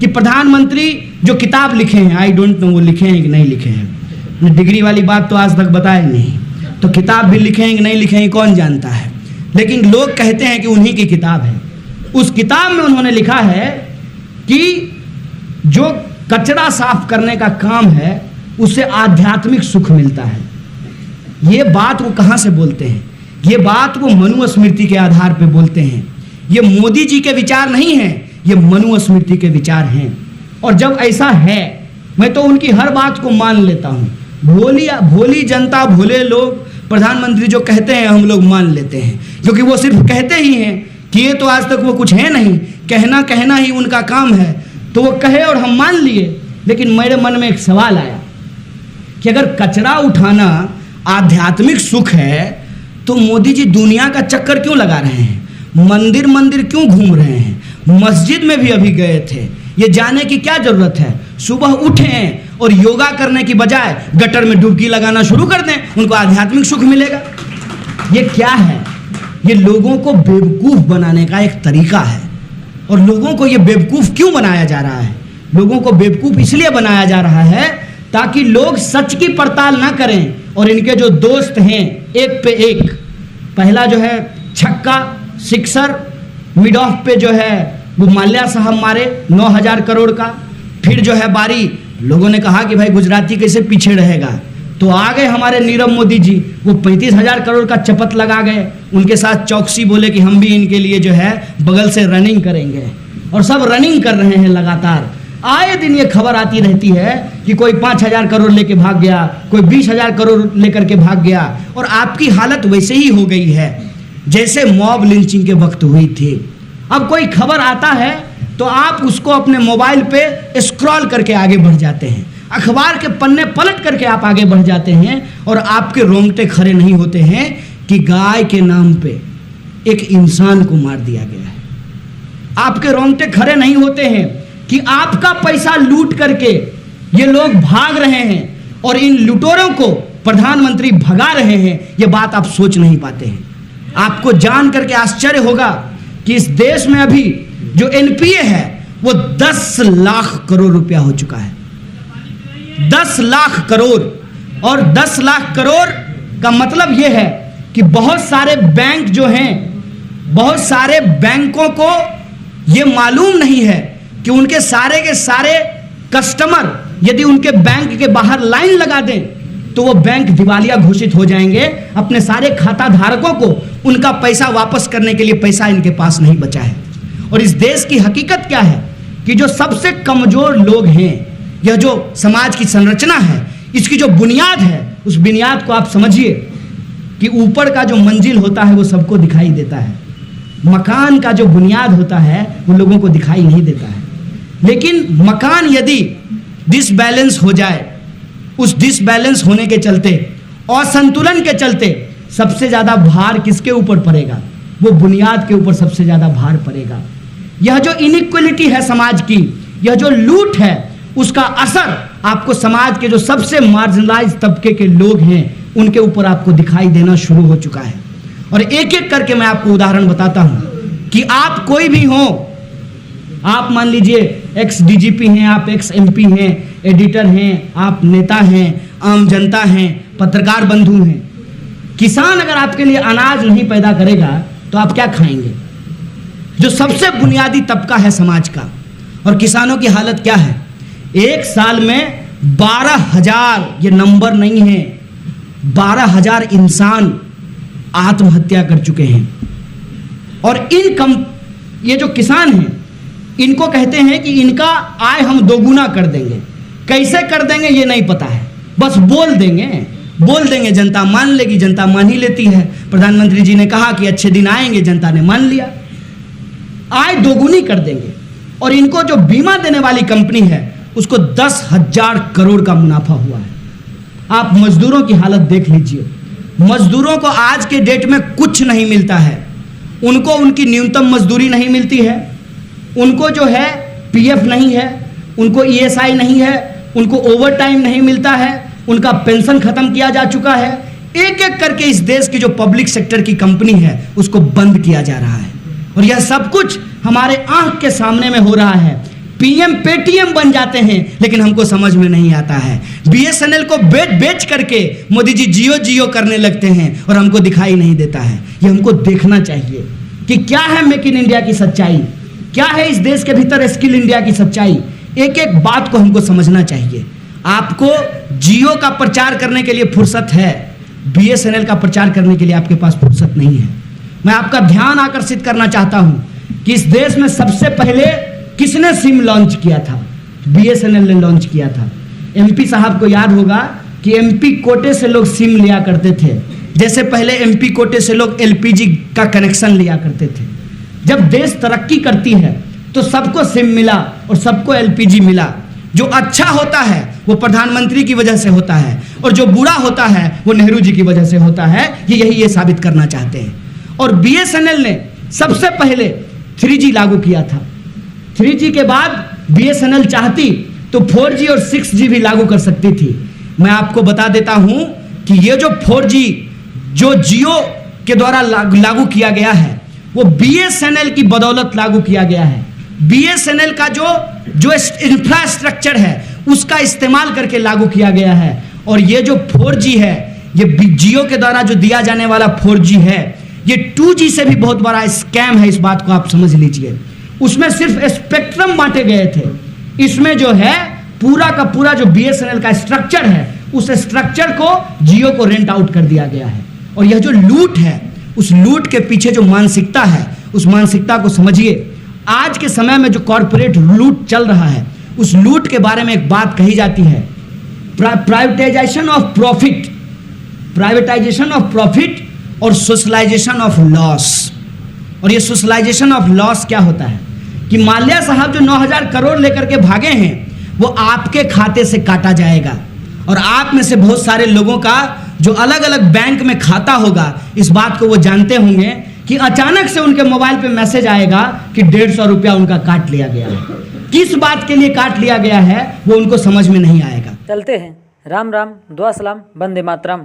कि प्रधानमंत्री जो किताब लिखे हैं, आई डोंट नो वो लिखे हैं कि नहीं लिखे हैं, डिग्री वाली बात तो आज तक बताए नहीं, तो किताब भी लिखे हैं कि नहीं लिखे हैं कौन जानता है, लेकिन लोग कहते हैं कि उन्हीं की किताब है। उस किताब में उन्होंने लिखा है कि जो कचरा साफ करने का काम है उससे आध्यात्मिक सुख मिलता है। ये बात वो कहाँ से बोलते हैं? ये बात वो मनुस्मृति के आधार पे बोलते हैं। ये मोदी जी के विचार नहीं हैं, ये मनुस्मृति के विचार हैं। और जब ऐसा है, मैं तो उनकी हर बात को मान लेता हूँ। भोली जनता, भोले लोग, प्रधानमंत्री जो कहते हैं हम लोग मान लेते हैं, क्योंकि वो सिर्फ कहते ही हैं, किए तो आज तक वो कुछ है नहीं, कहना ही उनका काम है, तो वो कहे और हम मान लिए। लेकिन मेरे मन में एक सवाल आया कि अगर कचरा उठाना आध्यात्मिक सुख है तो मोदी जी दुनिया का चक्कर क्यों लगा रहे हैं? मंदिर क्यों घूम रहे हैं? मस्जिद में भी अभी गए थे, ये जाने की क्या जरूरत है? सुबह उठें और योगा करने की बजाय गटर में डुबकी लगाना शुरू कर दें, उनको आध्यात्मिक सुख मिलेगा। ये क्या है? ये लोगों को बेवकूफ़ बनाने का एक तरीका है। और लोगों को ये बेवकूफ़ क्यों बनाया जा रहा है? लोगों को बेवकूफ़ इसलिए बनाया जा रहा है ताकि लोग सच की पड़ताल ना करें। और इनके जो दोस्त हैं एक पे एक, पहला जो है छक्का सिक्सर, मिड ऑफ पे जो है वो माल्या साहब मारे 9,000 करोड़ का। फिर जो है बारी, लोगों ने कहा कि भाई गुजराती कैसे पीछे रहेगा, तो आ गए हमारे नीरव मोदी जी, वो 35,000 करोड़ का चपत लगा गए। उनके साथ चौकसी बोले कि हम भी इनके लिए जो है बगल से रनिंग करेंगे, और सब रनिंग कर रहे हैं लगातार। आए दिन ये खबर आती रहती है कि कोई 5,000 करोड़ लेके भाग गया, कोई 20,000 करोड़ लेकर के भाग गया। और आपकी हालत वैसे ही हो गई है जैसे मॉब लिंचिंग के वक्त हुई थी। अब कोई खबर आता है तो आप उसको अपने मोबाइल पे स्क्रॉल करके आगे बढ़ जाते हैं, अखबार के पन्ने पलट करके आप आगे बढ़ जाते हैं, और आपके रोंगटे खड़े नहीं होते हैं कि गाय के नाम पे एक इंसान को मार दिया गया है। आपके रोंगटे खड़े नहीं होते हैं कि आपका पैसा लूट करके ये लोग भाग रहे हैं और इन लुटेरों को प्रधानमंत्री भगा रहे हैं। ये बात आप सोच नहीं पाते हैं। आपको जान करके आश्चर्य होगा कि इस देश में अभी जो एनपीए है वो 10 लाख करोड़ रुपया हो चुका है। 10 लाख करोड़। और 10 लाख करोड़ का मतलब ये है कि बहुत सारे बैंक जो हैं, बहुत सारे बैंकों को ये मालूम नहीं है कि उनके सारे के सारे कस्टमर यदि उनके बैंक के बाहर लाइन लगा दें तो वो बैंक दिवालिया घोषित हो जाएंगे। अपने सारे खाता धारकों को उनका पैसा वापस करने के लिए पैसा इनके पास नहीं बचा है। और इस देश की हकीकत क्या है कि जो सबसे कमजोर लोग हैं, यह जो समाज की संरचना है, इसकी जो बुनियाद है, उस बुनियाद को आप समझिए कि ऊपर का जो मंजिल होता है वो सबको दिखाई देता है, मकान का जो बुनियाद होता है वो लोगों को दिखाई नहीं देता है। लेकिन मकान यदि डिसबैलेंस हो जाए, उस डिसबैलेंस होने के चलते, असंतुलन के चलते सबसे ज़्यादा भार किसके ऊपर पड़ेगा? वो बुनियाद के ऊपर सबसे ज़्यादा भार पड़ेगा। यह जो इनइक्वलिटी है समाज की, यह जो लूट है, उसका असर आपको समाज के जो सबसे मार्जिनलाइज तबके के लोग हैं उनके ऊपर आपको दिखाई देना शुरू हो चुका है। और एक एक करके मैं आपको उदाहरण बताता हूं कि आप कोई भी हो, आप मान लीजिए एक्स डीजीपी हैं, आप एक्स एमपी हैं, एडिटर हैं, आप नेता हैं, आम जनता हैं, पत्रकार बंधु हैं। किसान अगर आपके लिए अनाज नहीं पैदा करेगा तो आप क्या खाएंगे? जो सबसे बुनियादी तबका है समाज का। और किसानों की हालत क्या है? एक साल में 12,000, ये नंबर नहीं है, 12,000 इंसान आत्महत्या कर चुके हैं। और ये जो किसान हैं, इनको कहते हैं कि इनका आय हम दोगुना कर देंगे। कैसे कर देंगे ये नहीं पता है, बस बोल देंगे, जनता मान लेगी। जनता मान ही लेती है। प्रधानमंत्री जी ने कहा कि अच्छे दिन आएंगे, जनता ने मान लिया, आय दोगुनी कर देंगे। और इनको जो बीमा देने वाली कंपनी है उसको 10,000 करोड़ का मुनाफा हुआ है। आप मजदूरों की हालत देख लीजिए। मजदूरों को आज के डेट में कुछ नहीं मिलता है। उनको उनकी न्यूनतम मजदूरी नहीं मिलती है, उनको जो है पीएफ नहीं है, उनको ईएसआई नहीं है, उनको ओवरटाइम नहीं मिलता है, उनका पेंशन खत्म किया जा चुका है। एक एक करके इस देश की जो पब्लिक सेक्टर की कंपनी है उसको बंद किया जा रहा है। और यह सब कुछ हमारे आंख के सामने में हो रहा है। पीएम पेटीएम बन जाते हैं, लेकिन हमको समझ में नहीं आता है। बीएसएनएल को बेच करके मोदी जी जियो करने लगते हैं और हमको दिखाई नहीं देता है। ये हमको देखना चाहिए कि क्या है मेक इन इंडिया की सच्चाई, क्या है इस देश के भीतर स्किल इंडिया की सच्चाई। एक एक बात को हमको समझना चाहिए। आपको जियो का प्रचार करने के लिए फुर्सत है, बीएसएनएल का प्रचार करने के लिए आपके पास फुर्सत नहीं है। मैं आपका ध्यान आकर्षित करना चाहता हूं कि इस देश में सबसे पहले किसने सिम लॉन्च किया था? बीएसएनएल ने लॉन्च किया था। एमपी साहब को याद होगा कि एमपी कोटे से लोग सिम लिया करते थे। जैसे पहले एमपी कोटे से लोग एलपीजी का कनेक्शन लिया करते थे। जब देश तरक्की करती है तो सबको सिम मिला और सबको एलपीजी मिला। जो अच्छा होता है वो प्रधानमंत्री की वजह से होता है और जो बुरा होता है वो नेहरू जी की वजह से होता है। ये साबित करना चाहते हैं। और बीएसएनएल ने सबसे पहले 3G लागू किया था। 3G के बाद बीएसएनएल चाहती तो 4G और 6G भी लागू कर सकती थी। मैं आपको बता देता हूं कि ये जो 4G जो जियो के द्वारा लागू किया गया है वो बीएसएनएल की बदौलत लागू किया गया है। बीएसएनएल का जो इंफ्रास्ट्रक्चर है उसका इस्तेमाल करके लागू किया गया है। और ये जो 4G है, ये जियो के द्वारा जो दिया जाने वाला 4G है, ये 2G से भी बहुत बड़ा स्कैम है। इस बात को आप समझ लीजिए। उसमें सिर्फ स्पेक्ट्रम बांटे गए थे। इसमें जो है पूरा का पूरा जो बीएसएनएल का स्ट्रक्चर है, उस स्ट्रक्चर को जियो को रेंट आउट कर दिया गया है। और यह जो लूट है, उस लूट के पीछे जो मानसिकता है, उस मानसिकता को समझिए। आज के समय में जो कॉरपोरेट लूट चल रहा है, उस लूट के बारे में एक बात कही जाती है, प्राइवेटाइजेशन ऑफ प्रॉफिट और सोशलाइजेशन ऑफ लॉस। और ये सोशलाइजेशन ऑफ लॉस क्या होता है कि माल्या साहब जो 9,000 करोड़ लेकर के भागे हैं, वो आपके खाते से काटा जाएगा। और आप में से बहुत सारे लोगों का जो अलग अलग बैंक में खाता होगा, इस बात को वो जानते होंगे कि अचानक से उनके मोबाइल पे मैसेज आएगा कि 150 रुपया उनका काट लिया गया है। किस बात के लिए काट लिया गया है वो उनको समझ में नहीं आएगा। चलते हैं। राम राम, दुआ सलाम, वंदे मातरम।